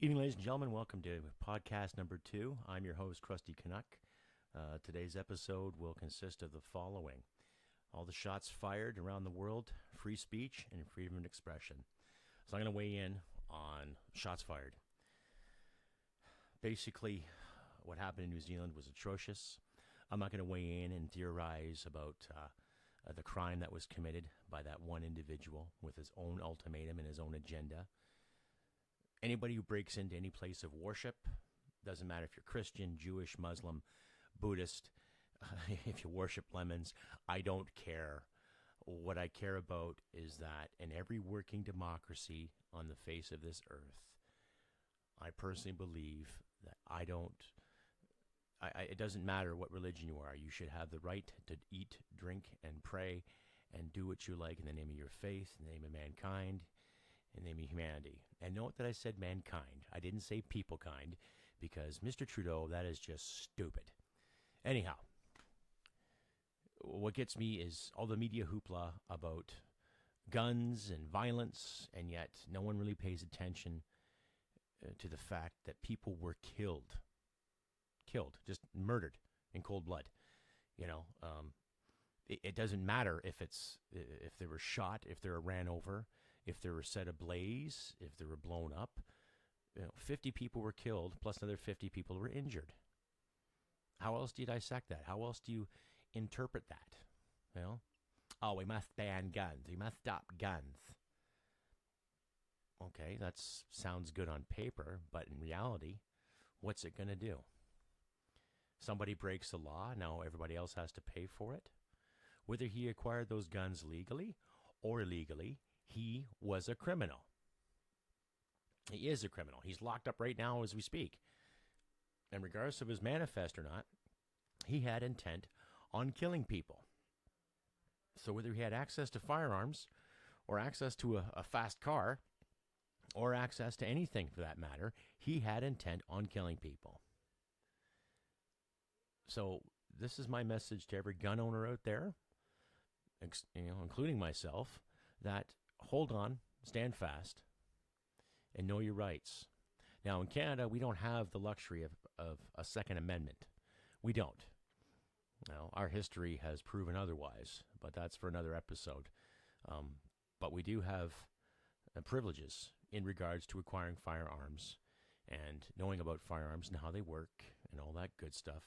Evening, ladies and gentlemen. Welcome to podcast number 2. I'm your host, Krusty Canuck. Today's episode will consist of the following. All the shots fired around the world, free speech, and freedom of expression. So I'm going to weigh in on shots fired. Basically, what happened in New Zealand was atrocious. I'm not going to weigh in and theorize about the crime that was committed by that one individual with his own ultimatum and his own agenda. Anybody who breaks into any place of worship, doesn't matter if you're Christian, Jewish, Muslim, Buddhist, if you worship lemons, I don't care. What I care about is that in every working democracy on the face of this earth, I personally believe that it doesn't matter what religion you are. You should have the right to eat, drink, and pray, and do what you like in the name of your faith, in the name of mankind, in the name of humanity. And note that I said mankind. I didn't say people kind, because Mr. Trudeau, that is just stupid. Anyhow, what gets me is all the media hoopla about guns and violence, and yet no one really pays attention to the fact that people were killed, just murdered in cold blood. It doesn't matter if they were shot, if they were ran over, if they were set ablaze, if they were blown up. 50 people were killed, plus another 50 people were injured. How else do you dissect that? How else do you interpret that? Oh, we must ban guns. We must stop guns. Okay, that sounds good on paper, but in reality, what's it going to do? Somebody breaks the law, now everybody else has to pay for it. Whether he acquired those guns legally or illegally, he was a criminal. He is a criminal. He's locked up right now as we speak. And regardless of his manifest or not, he had intent on killing people. So whether he had access to firearms or access to a fast car or access to anything for that matter, he had intent on killing people. So this is my message to every gun owner out there, including myself, that hold on, stand fast, and know your rights. Now, in Canada, we don't have the luxury of a Second Amendment. We don't. Now, our history has proven otherwise, but that's for another episode. But we do have privileges in regards to acquiring firearms and knowing about firearms and how they work and all that good stuff.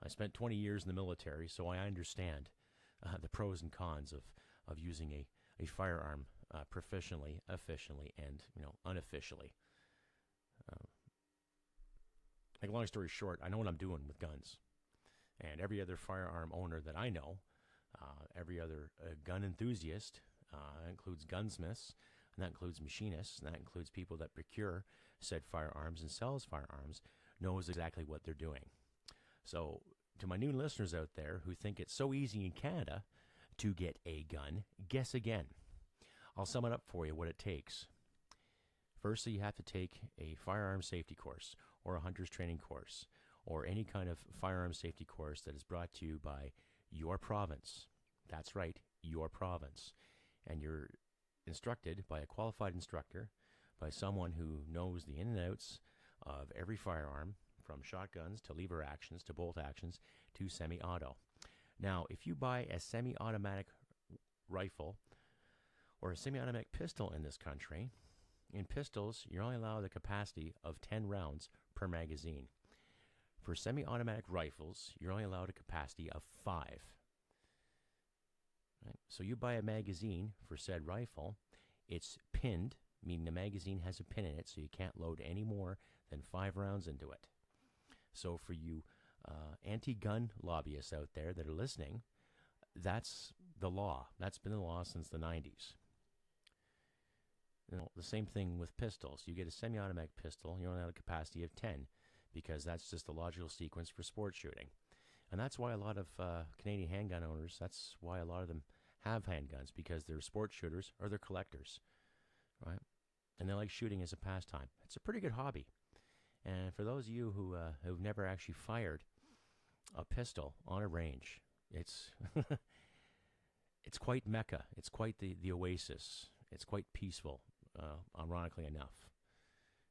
I spent 20 years in the military, so I understand the pros and cons of using a firearm proficiently, efficiently, and unofficially. Make a long story short, I know what I'm doing with guns. And every other firearm owner that I know, every other gun enthusiast, that includes gunsmiths, and that includes machinists, and that includes people that procure said firearms and sells firearms, knows exactly what they're doing. So to my new listeners out there who think it's so easy in Canada to get a gun, guess again. I'll sum it up for you what it takes. Firstly, you have to take a firearm safety course or a hunter's training course or any kind of firearm safety course that is brought to you by your province. That's right, your province. And you're instructed by a qualified instructor, by someone who knows the in and outs of every firearm, from shotguns to lever actions to bolt actions to semi-auto. Now, if you buy a semi-automatic rifle or a semi-automatic pistol in this country, in pistols, you're only allowed the capacity of 10 rounds per magazine. For semi-automatic rifles, you're only allowed a capacity of 5. Right? So you buy a magazine for said rifle, it's pinned, meaning the magazine has a pin in it, so you can't load any more than 5 rounds into it. So for you anti-gun lobbyists out there that are listening, that's the law. That's been the law since the 90s. The same thing with pistols. You get a semi-automatic pistol, you only have a capacity of 10 because that's just the logical sequence for sport shooting. And that's why a lot of Canadian handgun owners, that's why a lot of them have handguns, because they're sport shooters or they're collectors, right? And they like shooting as a pastime. It's a pretty good hobby. And for those of you who've never actually fired a pistol on a range, it's it's quite Mecca. It's quite the oasis. It's quite peaceful, ironically enough.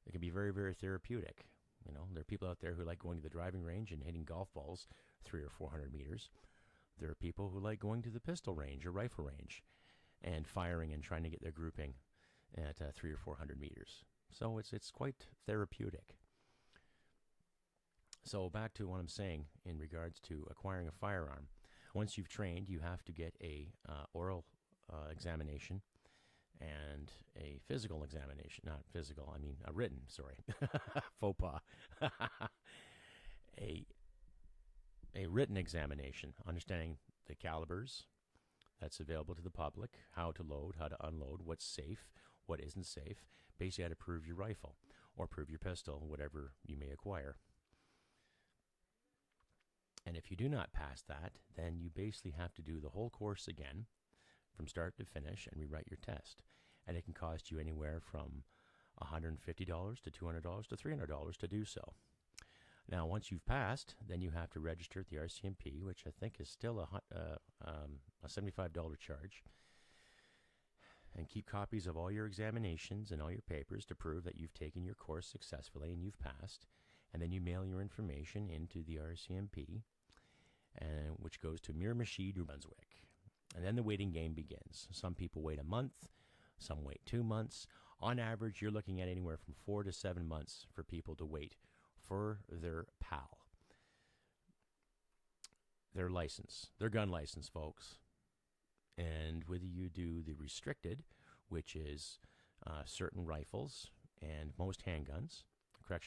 It can be very, very therapeutic. You know, there are people out there who like going to the driving range and hitting golf balls 300 or 400 meters. There are people who like going to the pistol range or rifle range and firing and trying to get their grouping at 300 or 400 meters. So it's quite therapeutic. So back to what I'm saying in regards to acquiring a firearm. Once you've trained, you have to get a oral examination and a physical examination. Not physical, I mean a written, sorry. Faux pas. a written examination, understanding the calibers that's available to the public, how to load, how to unload, what's safe, what isn't safe. Basically, how to prove your rifle or prove your pistol, whatever you may acquire. And if you do not pass that, then you basically have to do the whole course again from start to finish and rewrite your test. And it can cost you anywhere from $150 to $200 to $300 to do so. Now, once you've passed, then you have to register at the RCMP, which I think is still a $75 charge, and keep copies of all your examinations and all your papers to prove that you've taken your course successfully and you've passed. And then you mail your information into the RCMP, which goes to Miramichi, New Brunswick. And then the waiting game begins. Some people wait a month, some wait 2 months. On average, you're looking at anywhere from 4 to 7 months for people to wait for their PAL. Their license, their gun license, folks. And whether you do the restricted, which is certain rifles and most handguns,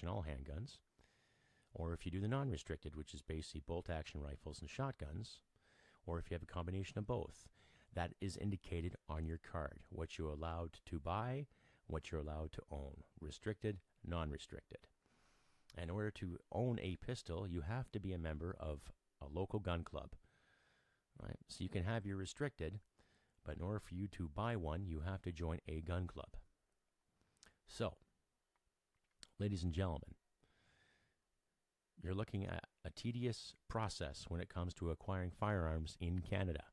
all handguns, or if you do the non-restricted, which is basically bolt-action rifles and shotguns, or if you have a combination of both, that is indicated on your card, what you're allowed to buy, what you're allowed to own, restricted, non-restricted. In order to own a pistol, you have to be a member of a local gun club. Right? So you can have your restricted, but in order for you to buy one, you have to join a gun club. So, ladies and gentlemen, you're looking at a tedious process when it comes to acquiring firearms in Canada.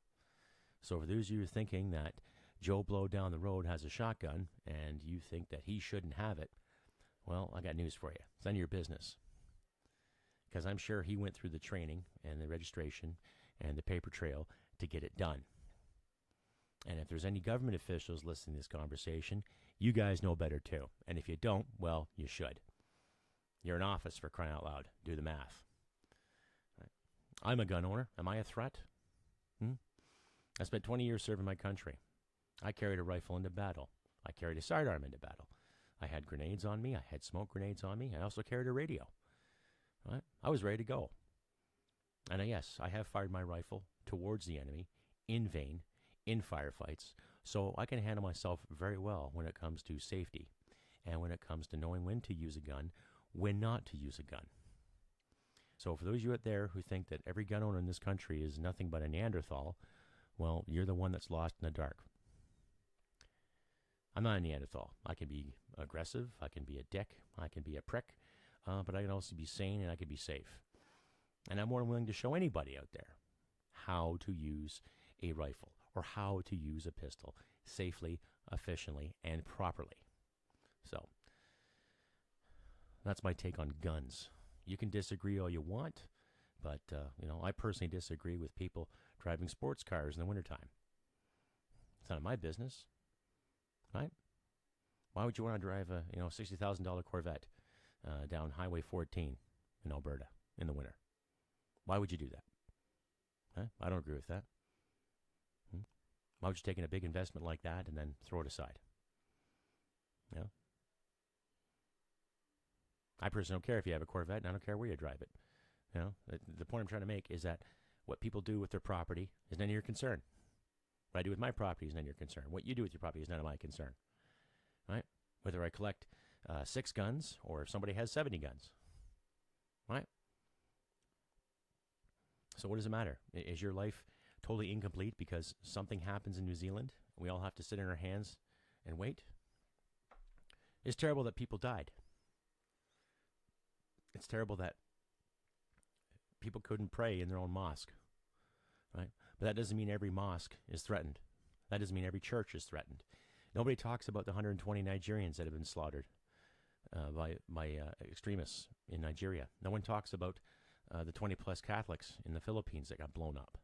So for those of you thinking that Joe Blow down the road has a shotgun and you think that he shouldn't have it, well, I got news for you. It's none of your business. Because I'm sure he went through the training and the registration and the paper trail to get it done. And if there's any government officials listening to this conversation, you guys know better too. And if you don't, well, you should. You're in office, for crying out loud. Do the math. Right. I'm a gun owner. Am I a threat? I spent 20 years serving my country. I carried a rifle into battle. I carried a sidearm into battle. I had grenades on me. I had smoke grenades on me. I also carried a radio. Right? I was ready to go. And yes, I have fired my rifle towards the enemy in vain, in firefights, so I can handle myself very well when it comes to safety and when it comes to knowing when to use a gun, when not to use a gun. So for those of you out there who think that every gun owner in this country is nothing but a Neanderthal, well, you're the one that's lost in the dark. I'm not a Neanderthal. I can be aggressive, I can be a dick, I can be a prick, but I can also be sane and I can be safe. And I'm more than willing to show anybody out there how to use a rifle or how to use a pistol safely, efficiently, and properly. So that's my take on guns. You can disagree all you want, but I personally disagree with people driving sports cars in the wintertime. It's none of my business, right? Why would you want to drive a $60,000 Corvette down Highway 14 in Alberta in the winter? Why would you do that? Huh? I don't agree with that. Why would you take in a big investment like that and then throw it aside? I personally don't care if you have a Corvette, and I don't care where you drive it. The point I'm trying to make is that what people do with their property is none of your concern. What I do with my property is none of your concern. What you do with your property is none of my concern. Right? Whether I collect 6 guns or if somebody has 70 guns. Right? So what does it matter? Is your life totally incomplete because something happens in New Zealand and we all have to sit in our hands and wait? It's terrible that people died. It's terrible that people couldn't pray in their own mosque, right? But that doesn't mean every mosque is threatened. That doesn't mean every church is threatened. Nobody talks about the 120 Nigerians that have been slaughtered by extremists in Nigeria. No one talks about the 20-plus Catholics in the Philippines that got blown up,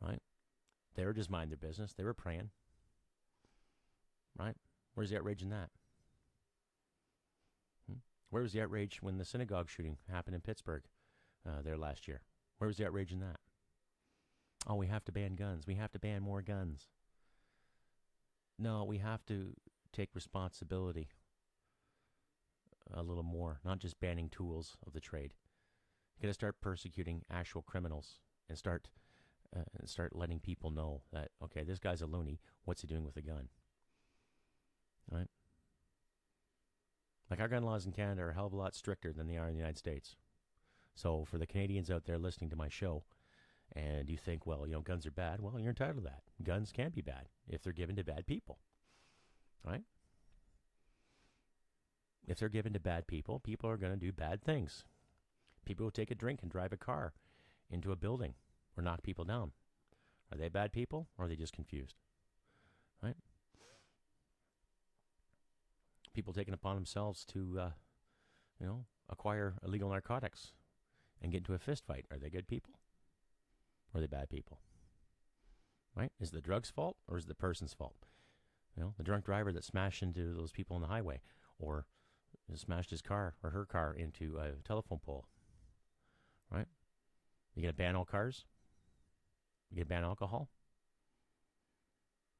right? They were just minding their business. They were praying, right? Where's the outrage in that? Where was the outrage when the synagogue shooting happened in Pittsburgh there last year? Where was the outrage in that? Oh, we have to ban guns. We have to ban more guns. No, we have to take responsibility a little more, not just banning tools of the trade. You got to start persecuting actual criminals and start letting people know that, okay, this guy's a loony. What's he doing with a gun? All right? Like, our gun laws in Canada are a hell of a lot stricter than they are in the United States. So for the Canadians out there listening to my show, and you think, well, guns are bad, well, you're entitled to that. Guns can be bad if they're given to bad people, right? If they're given to bad people, people are going to do bad things. People will take a drink and drive a car into a building or knock people down. Are they bad people, or are they just confused, right? People taking upon themselves to, acquire illegal narcotics and get into a fist fight. Are they good people, or are they bad people? Right? Is it the drug's fault, or is it the person's fault? The drunk driver that smashed into those people on the highway, or smashed his car or her car into a telephone pole. Right? You gonna ban all cars? You gonna ban alcohol?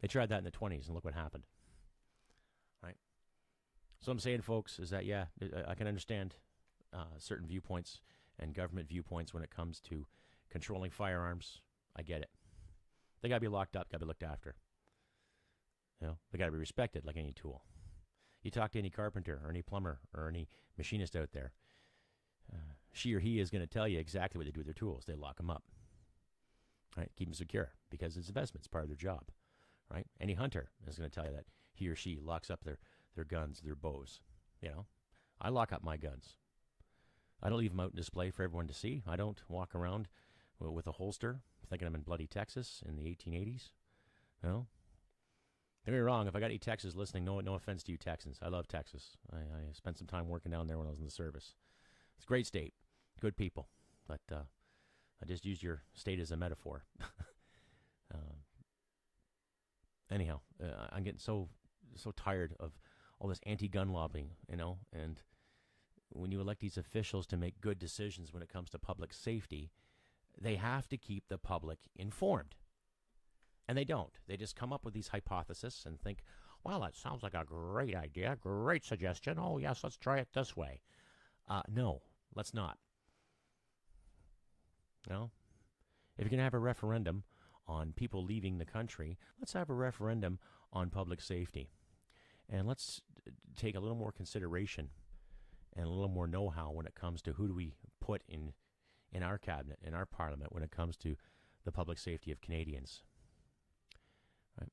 They tried that in the 1920s, and look what happened. Right? So I'm saying, folks, is that, yeah, I can understand certain viewpoints and government viewpoints when it comes to controlling firearms. I get it. They got to be locked up, got to be looked after. They got to be respected like any tool. You talk to any carpenter or any plumber or any machinist out there, she or he is going to tell you exactly what they do with their tools. They lock them up, right? Keep them secure because it's investment. It's part of their job, right? Any hunter is going to tell you that he or she locks up their guns, their bows. I lock up my guns. I don't leave them out in display for everyone to see. I don't walk around with a holster thinking I'm in bloody Texas in the 1880s. Don't get me wrong. If I got any Texans listening, no offense to you Texans. I love Texas. I spent some time working down there when I was in the service. It's a great state, good people. But I just used your state as a metaphor. Anyhow, I'm getting so tired of all this anti-gun lobbying, and when you elect these officials to make good decisions when it comes to public safety, they have to keep the public informed. And they don't. They just come up with these hypotheses and think, well, that sounds like a great idea, great suggestion. Oh, yes, let's try it this way. No, let's not. If you're going to have a referendum on people leaving the country, let's have a referendum on public safety. And let's take a little more consideration and a little more know-how when it comes to who do we put in our cabinet, in our parliament, when it comes to the public safety of Canadians. Right?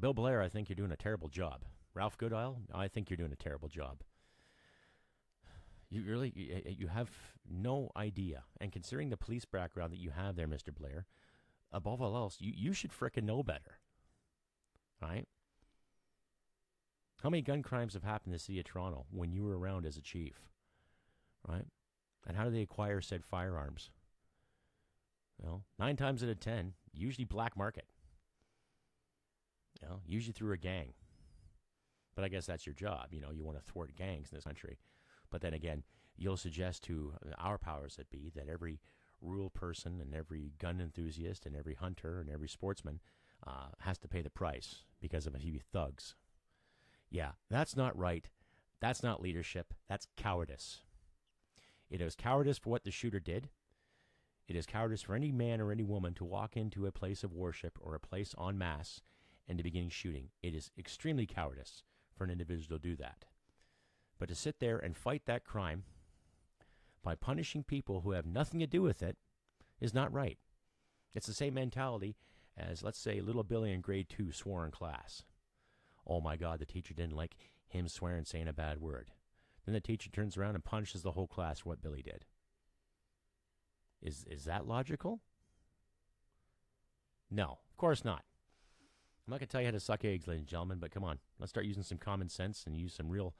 Bill Blair, I think you're doing a terrible job. Ralph Goodale, I think you're doing a terrible job. You have no idea. And considering the police background that you have there, Mr. Blair, above all else, you should frickin' know better. Right? How many gun crimes have happened in the city of Toronto when you were around as a chief? Right? And how do they acquire said firearms? 9 times out of 10, usually black market. Usually through a gang. But I guess that's your job. You want to thwart gangs in this country. But then again, you'll suggest to our powers that be that every rural person and every gun enthusiast and every hunter and every sportsman has to pay the price because of a few thugs. Yeah, that's not right. That's not leadership. That's cowardice. It is cowardice for what the shooter did. It is cowardice for any man or any woman to walk into a place of worship or a place en masse and to begin shooting. It is extremely cowardice for an individual to do that. But to sit there and fight that crime by punishing people who have nothing to do with it is not right. It's the same mentality as, let's say, little Billy in grade 2 swore in class. Oh my God, the teacher didn't like him swearing, saying a bad word. Then the teacher turns around and punishes the whole class for what Billy did. Is that logical? No, of course not. I'm not going to tell you how to suck eggs, ladies and gentlemen, but come on. Let's start using some common sense and use some real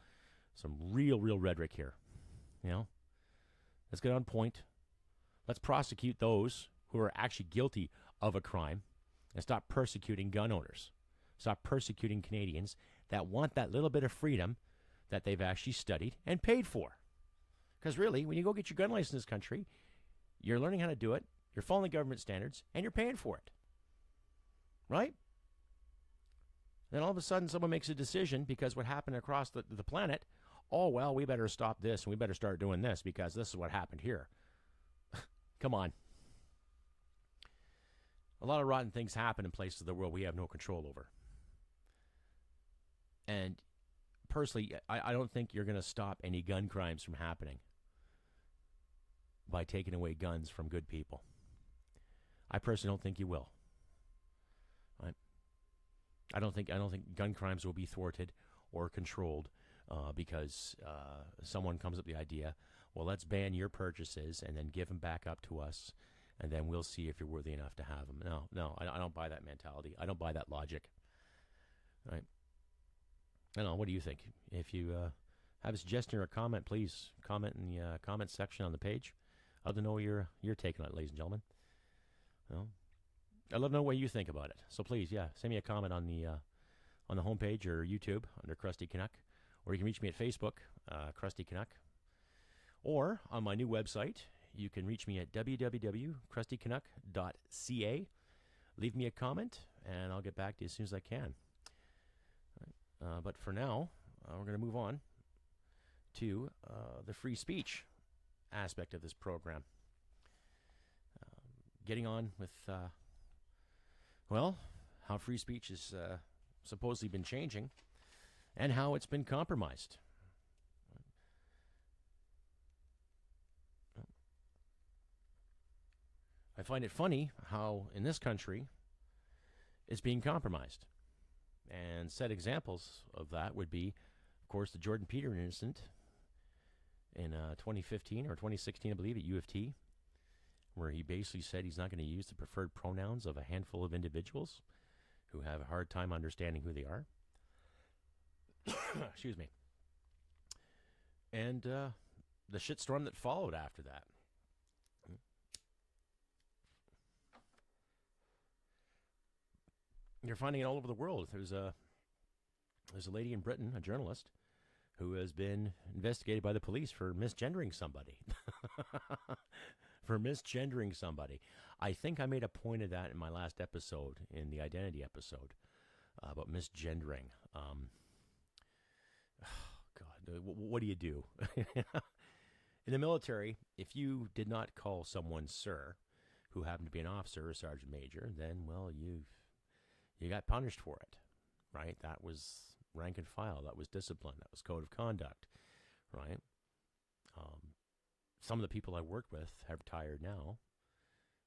Some real rhetoric here. You know, let's get on point. Let's prosecute those who are actually guilty of a crime and stop persecuting gun owners. Stop persecuting Canadians that want that little bit of freedom that they've actually studied and paid for. Because really, when you go get your gun license in this country, you're learning how to do it, you're following government standards, and you're paying for it. Right? Then all of a sudden, someone makes a decision because what happened across the planet, oh, well, we better stop this and we better start doing this because this is what happened here. Come on. A lot of rotten things happen in places of the world we have no control over. And personally, I don't think you're going to stop any gun crimes from happening by taking away guns from good people. I personally don't think you will. Right? I don't think gun crimes will be thwarted or controlled because someone comes up with the idea, well, let's ban your purchases and then give them back up to us, and then we'll see if you're worthy enough to have them. No, I don't buy that mentality. I don't buy that logic. Right? I don't know. What do you think? If you have a suggestion or a comment, please comment in the comment section on the page. I'd love to know your take on it, ladies and gentlemen. Well, I'd love to know what you think about it. So please, send me a comment on the homepage or YouTube under Krusty Canuck, or you can reach me at Facebook, Krusty Canuck, or on my new website. You can reach me at www.krustycanuck.ca. Leave me a comment, and I'll get back to you as soon as I can. But for now, we're going to move on to the free speech aspect of this program. Getting on with, how free speech has supposedly been changing and how it's been compromised. I find it funny how in this country it's being compromised. And set examples of that would be, of course, the Jordan Peterson incident in 2015 or 2016, I believe, at U of T, where he basically said he's not going to use the preferred pronouns of a handful of individuals who have a hard time understanding who they are. Excuse me. And the shitstorm that followed after that. You're finding it all over the world. There's a lady in Britain, a journalist, who has been investigated by the police for misgendering somebody. For misgendering somebody. I think I made a point of that in my last episode, in the identity episode, about misgendering. God, what do you do? In the military, if you did not call someone sir, who happened to be an officer or sergeant major, then, well, you got punished for it, right? That was rank and file. That was discipline. That was code of conduct, right? Some of the people I worked with have retired now,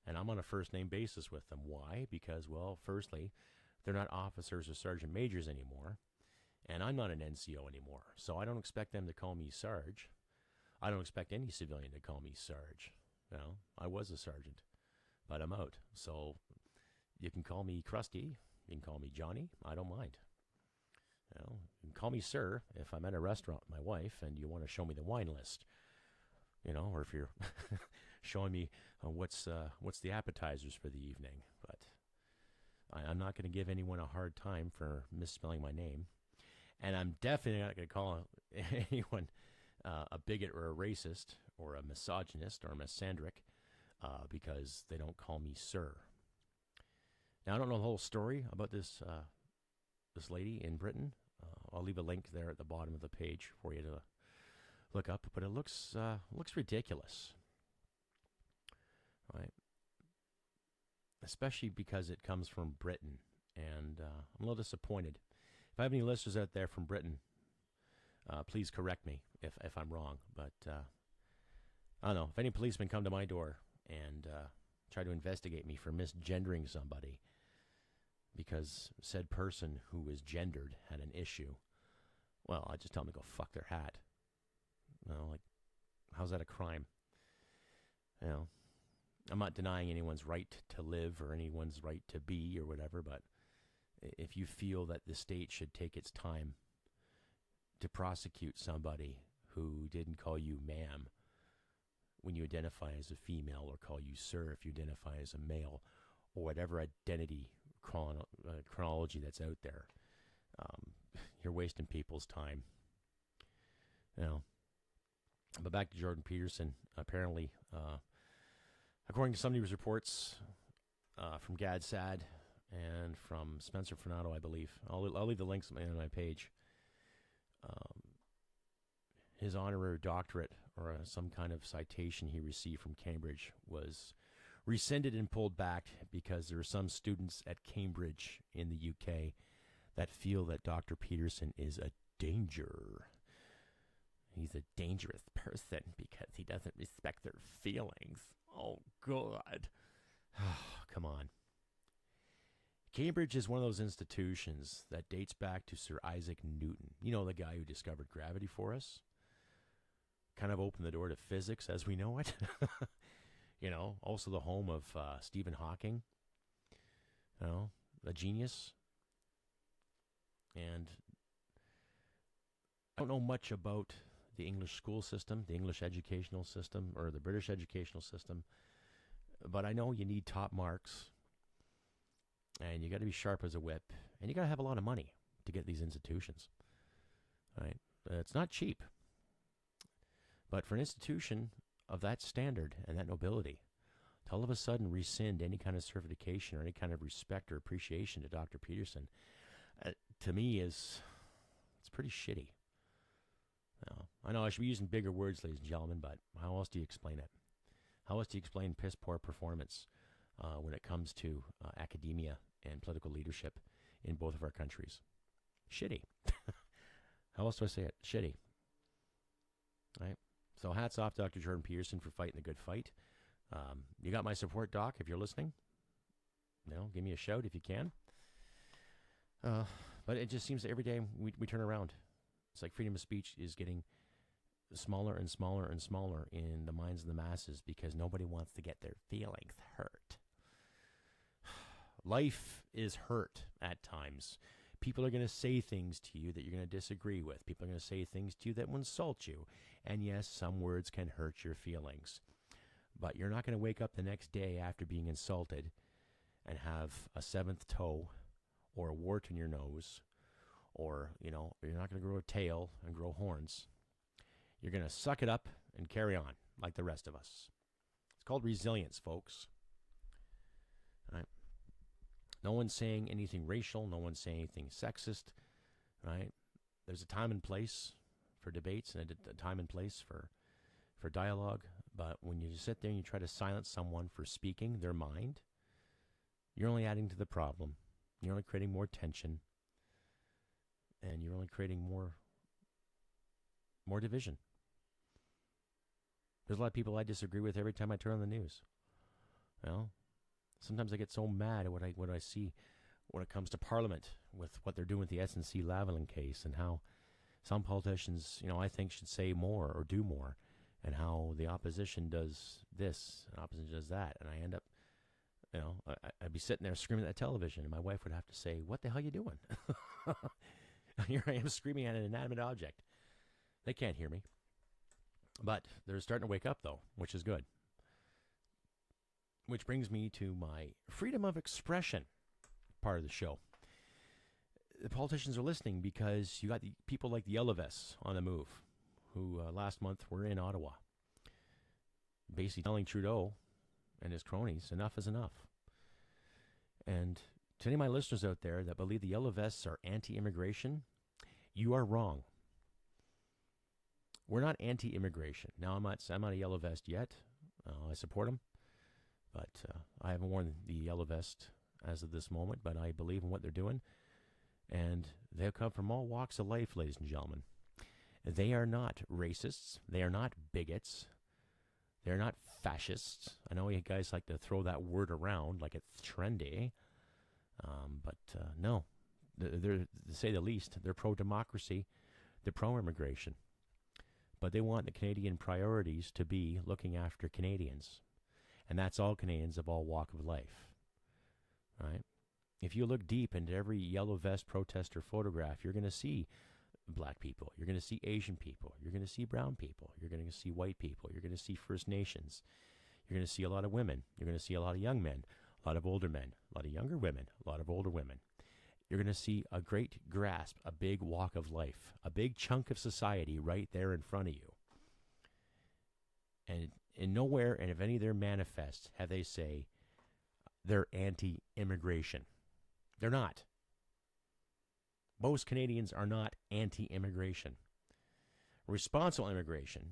and I'm on a first-name basis with them. Why? Because, well, firstly, they're not officers or sergeant majors anymore, and I'm not an NCO anymore, so I don't expect them to call me Sarge. I don't expect any civilian to call me Sarge. You know, I was a sergeant, but I'm out. So you can call me Krusty. You can call me Johnny. I don't mind. You know, you can call me sir if I'm at a restaurant with my wife and you want to show me the wine list. You know, or if you're showing me what's the appetizers for the evening. But I'm not going to give anyone a hard time for misspelling my name. And I'm definitely not going to call anyone a bigot or a racist or a misogynist or a misandric because they don't call me sir. Now, I don't know the whole story about this lady in Britain. I'll leave a link there at the bottom of the page for you to look up, but it looks ridiculous, right? Especially because it comes from Britain, and I'm a little disappointed. If I have any listeners out there from Britain, please correct me if I'm wrong. But I don't know, if any policemen come to my door and try to investigate me for misgendering somebody because said person who was gendered had an issue, well, I just tell them to go fuck their hat. You know, like, how's that a crime? You know, I'm not denying anyone's right to live or anyone's right to be or whatever, but if you feel that the state should take its time to prosecute somebody who didn't call you ma'am when you identify as a female, or call you sir if you identify as a male, or whatever identity chronology that's out there. You're wasting people's time. But back to Jordan Peterson. Apparently, according to some news reports from Gad Sad and from Spencer Fornato, I believe. I'll leave the links on my page. His honorary doctorate, or some kind of citation he received from Cambridge, was rescinded and pulled back because there are some students at Cambridge in the UK that feel that Dr. Peterson is a danger. He's a dangerous person because he doesn't respect their feelings. Oh, God. Come on. Cambridge is one of those institutions that dates back to Sir Isaac Newton. You know, the guy who discovered gravity for us? Kind of opened the door to physics as we know it. Also the home of Stephen Hawking. A genius. And I don't know much about the English school system, the English educational system, or the British educational system, but I know you need top marks, and you got to be sharp as a whip, and you got to have a lot of money to get these institutions. Right? It's not cheap, but for an institution of that standard and that nobility, to all of a sudden rescind any kind of certification or any kind of respect or appreciation to Dr. Peterson, to me it's pretty shitty. I know I should be using bigger words, ladies and gentlemen, but how else do you explain it? How else do you explain piss poor performance when it comes to academia and political leadership in both of our countries? Shitty. How else do I say it? Shitty. Right? So hats off to Dr. Jordan Peterson for fighting the good fight. You got my support, Doc, if you're listening. Give me a shout if you can. But it just seems that every day we turn around. It's like freedom of speech is getting smaller and smaller and smaller in the minds of the masses because nobody wants to get their feelings hurt. Life is hurt at times. People are going to say things to you that you're going to disagree with. People are going to say things to you that will insult you. And yes, some words can hurt your feelings. But you're not going to wake up the next day after being insulted and have a seventh toe or a wart in your nose, or, you're not going to grow a tail and grow horns. You're going to suck it up and carry on like the rest of us. It's called resilience, folks. Right? No one's saying anything racial. No one's saying anything sexist. Right? There's a time and place for debates and a time and place for dialogue. But when you sit there and you try to silence someone for speaking their mind, you're only adding to the problem. You're only creating more tension. And you're only creating more division. There's a lot of people I disagree with every time I turn on the news. Sometimes I get so mad at what I see when it comes to Parliament with what they're doing with the SNC-Lavalin case, and how some politicians, I think, should say more or do more, and how the opposition does this and opposition does that, and I end up, I'd be sitting there screaming at the television, and my wife would have to say, "What the hell are you doing?" Here I am screaming at an inanimate object. They can't hear me. But they're starting to wake up, though, which is good. Which brings me to my freedom of expression part of the show. The politicians are listening because you got the people like the Yellow Vests on the move, who last month were in Ottawa, basically telling Trudeau and his cronies enough is enough. And to any of my listeners out there that believe the Yellow Vests are anti-immigration, you are wrong. We're not anti-immigration. Now, I'm not a Yellow Vest yet. I support them. But I haven't worn the Yellow Vest as of this moment, but I believe in what they're doing. And they've come from all walks of life, ladies and gentlemen. They are not racists. They are not bigots. They're not fascists. I know you guys like to throw that word around like it's trendy. No, they're, to say the least, they're pro-democracy, they're pro-immigration. But they want the Canadian priorities to be looking after Canadians. And that's all Canadians of all walk of life. Right? If you look deep into every Yellow Vest protester photograph, you're going to see black people. You're going to see Asian people. You're going to see brown people. You're going to see white people. You're going to see First Nations. You're going to see a lot of women. You're going to see a lot of young men, a lot of older men, a lot of younger women, a lot of older women. You're going to see a great grasp, a big walk of life, a big chunk of society right there in front of you. And in nowhere, and if any of their manifests, have they say they're anti-immigration. They're not. Most Canadians are not anti-immigration. Responsible immigration,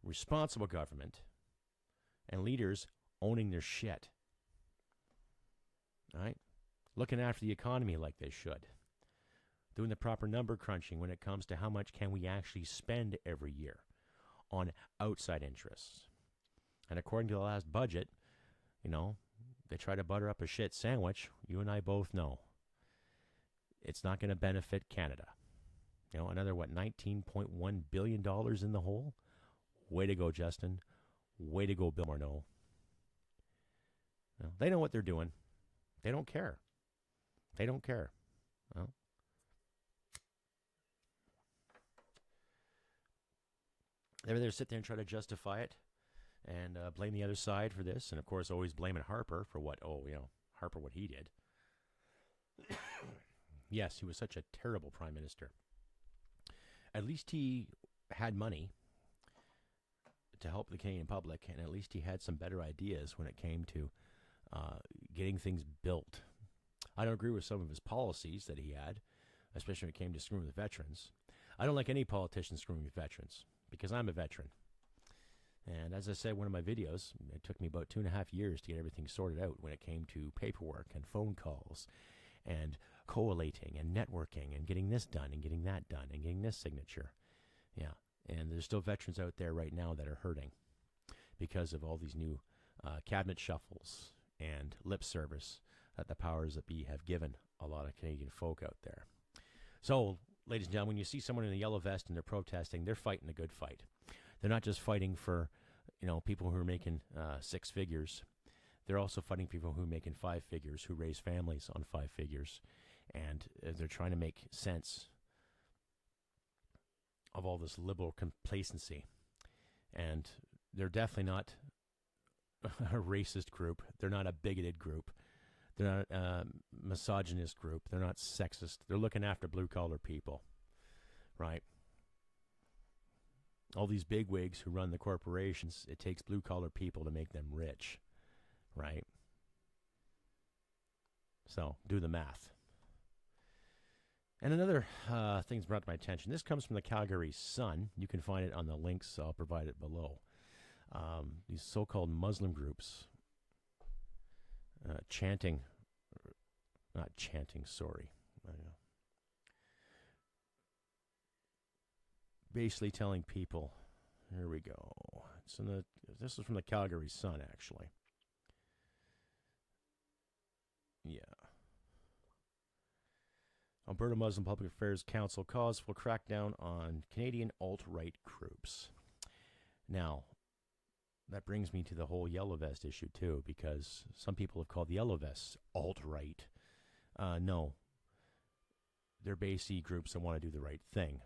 responsible government, and leaders owning their shit. All right? Looking after the economy like they should. Doing the proper number crunching when it comes to how much can we actually spend every year on outside interests. And according to the last budget, they try to butter up a shit sandwich. You and I both know it's not going to benefit Canada. Another, $19.1 billion in the hole? Way to go, Justin. Way to go, Bill Morneau. They know what they're doing. They don't care. They don't care. Well, they sit there and try to justify it and blame the other side for this. And, of course, always blaming Harper for what? Harper, what he did. Yes, he was such a terrible prime minister. At least he had money to help the Canadian public, and at least he had some better ideas when it came to getting things built. I don't agree with some of his policies that he had, especially when it came to screwing with veterans. I don't like any politician screwing with veterans because I'm a veteran. And as I said in one of my videos, it took me about 2.5 years to get everything sorted out when it came to paperwork and phone calls and collating and networking and getting this done and getting that done and getting this signature. Yeah, and there's still veterans out there right now that are hurting because of all these new cabinet shuffles and lip service that the powers that be have given a lot of Canadian folk out there. So, ladies and gentlemen, when you see someone in a yellow vest and they're protesting, they're fighting a good fight. They're not just fighting for, people who are making 6 figures. They're also fighting people who are making 5 figures, who raise families on 5 figures. And they're trying to make sense of all this liberal complacency. And they're definitely not a racist group. They're not a bigoted group. They're not a misogynist group. They're not sexist. They're looking after blue-collar people, right? All these bigwigs who run the corporations, it takes blue-collar people to make them rich, right? So, do the math. And another thing's brought to my attention. This comes from the Calgary Sun. You can find it on the links. I'll provide it below. These so-called Muslim groups basically telling people, here we go. This is from the Calgary Sun, actually. Yeah. Alberta Muslim Public Affairs Council calls for crackdown on Canadian alt-right groups. Now, that brings me to the whole Yellow Vest issue, too, because some people have called the Yellow Vests alt-right. No. They're basically groups that want to do the right thing.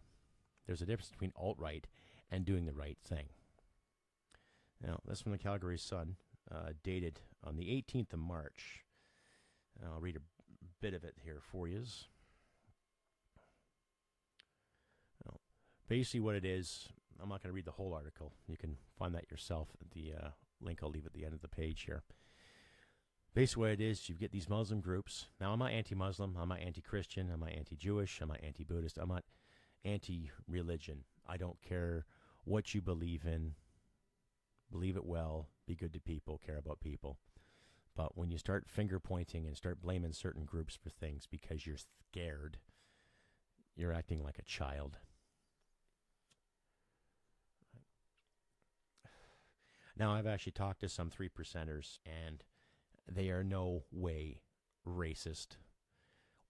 There's a difference between alt-right and doing the right thing. Now, that's from the Calgary Sun, dated on the 18th of March. I'll read a bit of it here for you. Basically what it is, I'm not going to read the whole article. You can find that yourself at the link I'll leave at the end of the page here. Basically what it is, you get these Muslim groups. Now, I'm not anti-Muslim. I'm not anti-Christian. I'm not anti-Jewish. I'm not anti-Buddhist. I'm not anti-religion. I don't care what you believe in. Believe it well. Be good to people. Care about people. But when you start finger-pointing and start blaming certain groups for things because you're scared, you're acting like a child. Now, I've actually talked to some 3%ers, and they are no way racist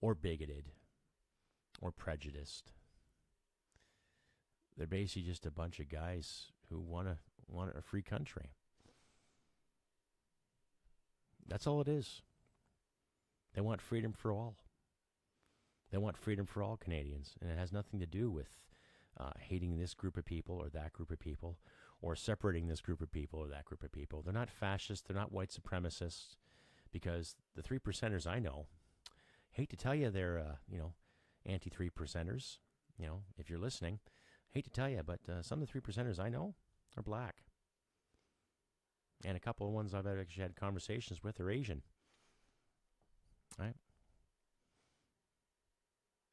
or bigoted or prejudiced. They're basically just a bunch of guys who want a free country. That's all it is. They want freedom for all. They want freedom for all Canadians, and it has nothing to do with hating this group of people or that group of people, or separating this group of people or that group of people. They're not fascists. They're not white supremacists, because the 3%ers I know, hate to tell you they're, anti-3%ers. If you're listening, hate to tell you, but some of the 3%ers I know are black. And a couple of ones I've actually had conversations with are Asian. Right?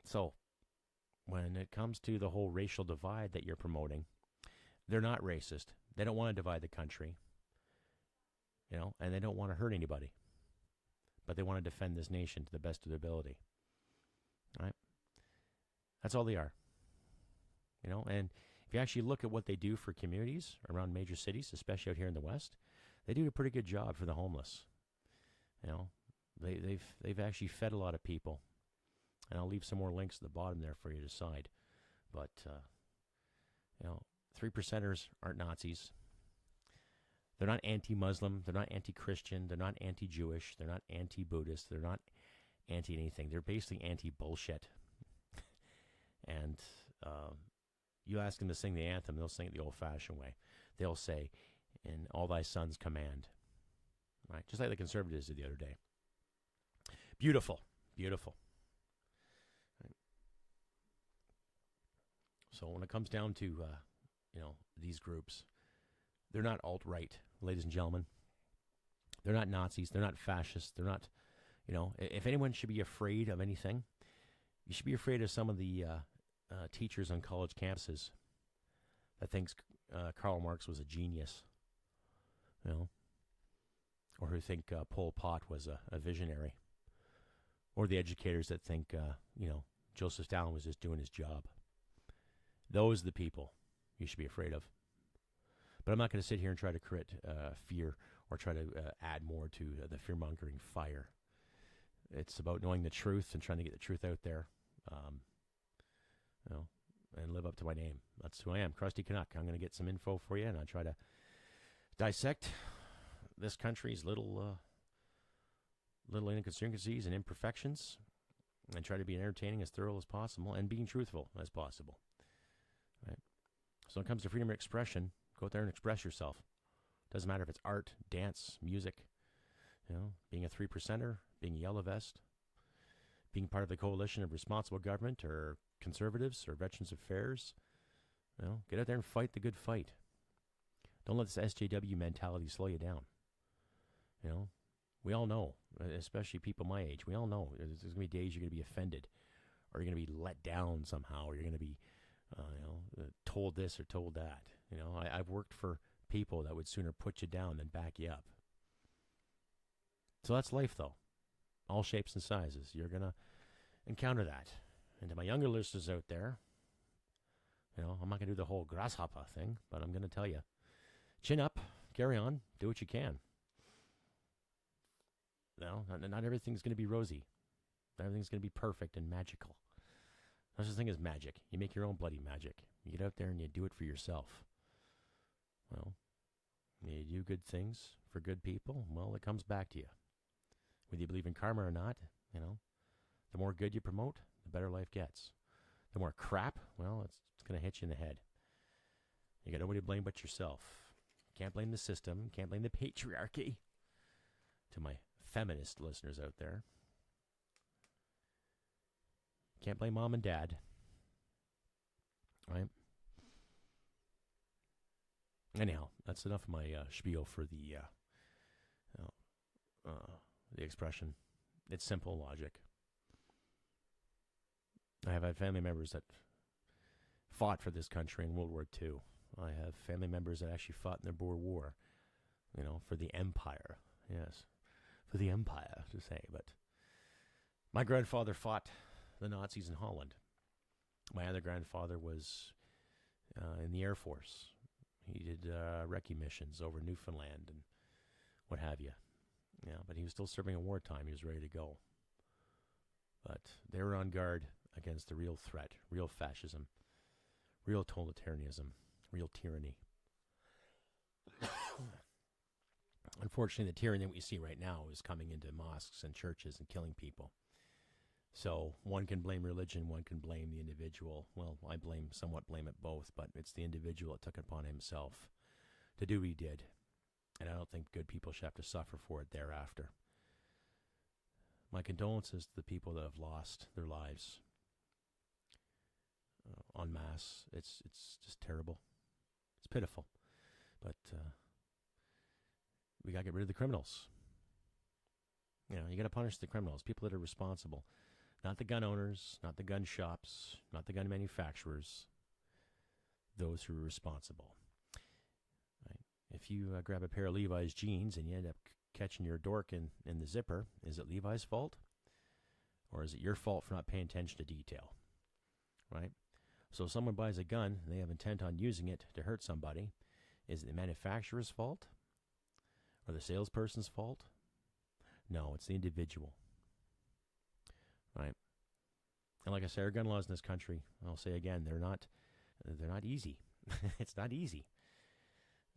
So, when it comes to the whole racial divide that you're promoting, they're not racist. They don't want to divide the country, and they don't want to hurt anybody. But they want to defend this nation to the best of their ability. Right? That's all they are. And if you actually look at what they do for communities around major cities, especially out here in the West, they do a pretty good job for the homeless. They've actually fed a lot of people. And I'll leave some more links at the bottom there for you to decide. But, 3%ers aren't Nazis. They're not anti-Muslim. They're not anti-Christian. They're not anti-Jewish. They're not anti-Buddhist. They're not anti-anything. They're basically anti-bullshit. And you ask them to sing the anthem, they'll sing it the old-fashioned way. They'll say, "In all thy sons command." Right? Just like the Conservatives did the other day. Beautiful. Beautiful. So when it comes down to, these groups, they're not alt-right, ladies and gentlemen. They're not Nazis. They're not fascists. They're not, if anyone should be afraid of anything, you should be afraid of some of the teachers on college campuses that thinks Karl Marx was a genius, or who think Pol Pot was a visionary, or the educators that think, Joseph Stalin was just doing his job. Those are the people you should be afraid of. But I'm not going to sit here and try to create fear or try to add more to the fear-mongering fire. It's about knowing the truth and trying to get the truth out there, and live up to my name. That's who I am, Krusty Canuck. I'm going to get some info for you, and I'll try to dissect this country's little inconsistencies and imperfections, and try to be entertaining, as thorough as possible, and being truthful as possible. Right? So when it comes to freedom of expression, go out there and express yourself. Doesn't matter if it's art, dance, music, being a 3%er, being a yellow vest, being part of the coalition of responsible government or conservatives or Veterans Affairs. Get out there and fight the good fight. Don't let this SJW mentality slow you down. We all know, especially people my age, we all know there's going to be days you're going to be offended, or you're going to be let down somehow, or you're going to be told this or told that. I've worked for people that would sooner put you down than back you up. So that's life, though. All shapes and sizes. You're going to encounter that. And to my younger listeners out there, I'm not going to do the whole grasshopper thing, but I'm going to tell you, chin up, carry on, do what you can. Not everything's going to be rosy. Not everything's going to be perfect and magical. There's such thing as magic. You make your own bloody magic. You get out there and you do it for yourself. You do good things for good people, it comes back to you. Whether you believe in karma or not, the more good you promote, the better life gets. The more crap, it's going to hit you in the head. You got nobody to blame but yourself. Can't blame the system. Can't blame the patriarchy. To my feminist listeners out there, can't blame mom and dad. Right? Anyhow, that's enough of my spiel for the expression. It's simple logic. I have had family members that fought for this country in World War II. I have family members that actually fought in the Boer War, for the empire. Yes, for the empire, to say. But my grandfather fought the Nazis in Holland. My other grandfather was in the Air Force. He did recce missions over Newfoundland and what have you. But he was still serving in wartime. He was ready to go. But they were on guard against the real threat, real fascism, real totalitarianism, real tyranny. Unfortunately, the tyranny that we see right now is coming into mosques and churches and killing people. So one can blame religion, one can blame the individual. Well, I somewhat blame it both, but it's the individual that took it upon himself to do what he did. And I don't think good people should have to suffer for it thereafter. My condolences to the people that have lost their lives en masse. It's just terrible. It's pitiful. But we got to get rid of the criminals. You got to punish the criminals, people that are responsible. Not the gun owners, not the gun shops, not the gun manufacturers. Those who are responsible. Right? If you grab a pair of Levi's jeans and you end up catching your dork in the zipper, is it Levi's fault? Or is it your fault for not paying attention to detail? Right? So if someone buys a gun and they have intent on using it to hurt somebody, is it the manufacturer's fault? Or the salesperson's fault? No, it's the individual. Right? And like I say, our gun laws in this country, I'll say again, they're not easy. It's not easy.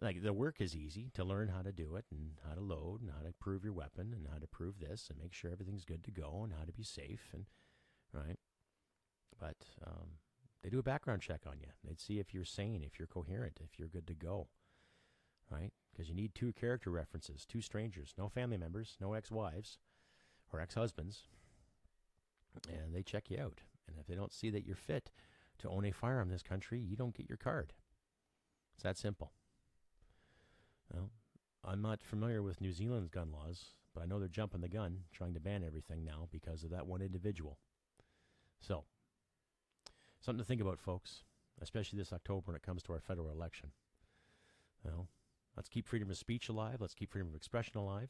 Like, the work is easy, to learn how to do it and how to load and how to prove your weapon and how to prove this and make sure everything's good to go and how to be safe, and right. But they do a background check on you. They'd see if you're sane, if you're coherent, if you're good to go, right? Because you need 2 character references, 2 strangers, no family members, no ex-wives or ex-husbands, and they check you out. And if they don't see that you're fit to own a firearm in this country, you don't get your card. It's that simple. Well, I'm not familiar with New Zealand's gun laws, but I know they're jumping the gun, trying to ban everything now because of that one individual. So, something to think about, folks, especially this October when it comes to our federal election. Well, let's keep freedom of speech alive. Let's keep freedom of expression alive.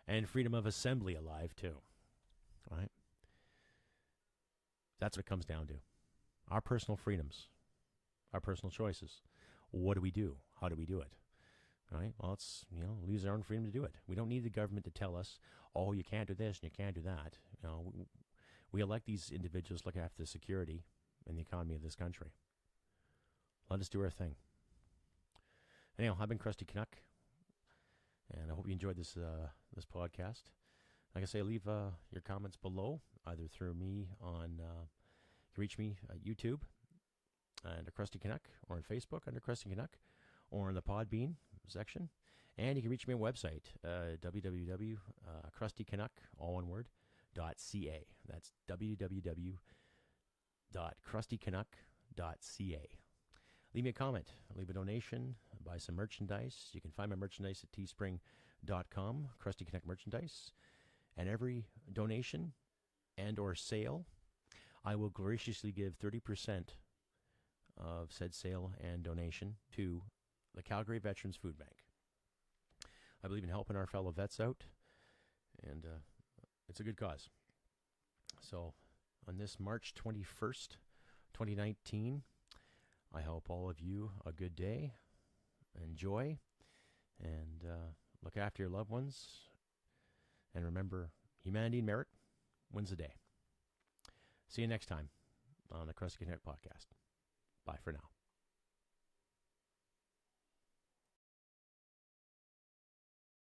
And freedom of assembly alive, too. Right? That's what it comes down to. Our personal freedoms. Our personal choices. What do we do? How do we do it? Right? Well, it's, lose our own freedom to do it. We don't need the government to tell us, oh, you can't do this and you can't do that. We elect these individuals to look after the security and the economy of this country. Let us do our thing. Anyhow, I've been Krusty Canuck, and I hope you enjoyed this podcast. Like I say, leave your comments below, either through me on, you can reach me at YouTube under Krusty Canuck, or on Facebook under Krusty Canuck, or in the Podbean section. And you can reach me on my website, www.krustycanuck, all one word, .ca. That's www.krustycanuck.ca. Leave me a comment, leave a donation, buy some merchandise. You can find my merchandise at teespring.com, Krusty Canuck merchandise. And every donation and or sale, I will graciously give 30% of said sale and donation to the Calgary Veterans Food Bank. I believe in helping our fellow vets out, and it's a good cause. So on this March 21st, 2019, I hope all of you a good day, enjoy, and look after your loved ones. And remember, humanity and merit wins the day. See you next time on the Krusty Canuck podcast. Bye for now.